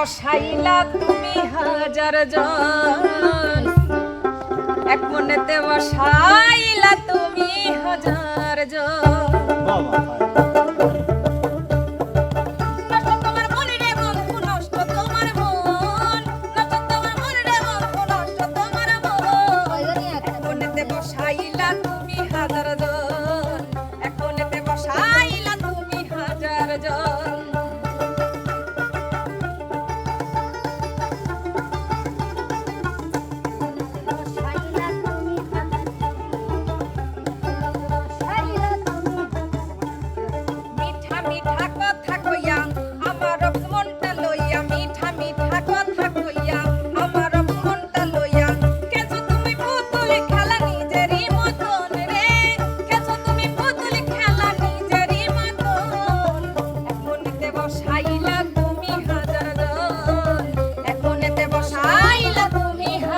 বসাইলা তুমি হাজার জন, এক মনেতে বসাইলা তুমি হাজার জন। বসাইলা তুমি হাজার জন, এক মনেতে বসাইলা তুমি হাজার জন।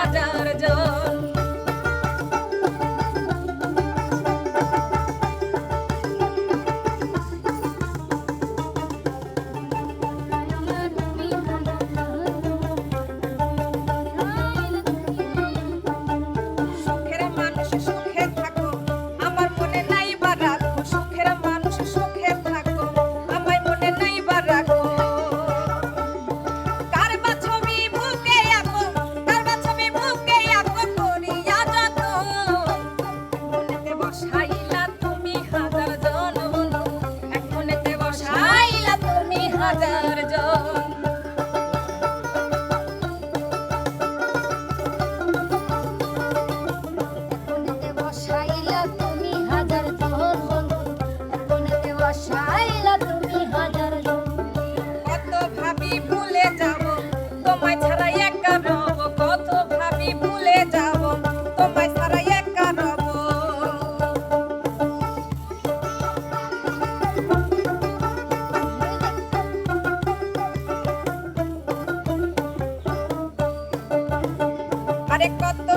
হাজার জন বসাইলা তুমি হাজার জন, বসাইলা তুমি হাজার জন। কত ভাবি ভুলে যাব তোমায় ছাড়া একা রব, কত ভাবি ভুলে যাব তোমায় ছাড়া একা রব। আরে কত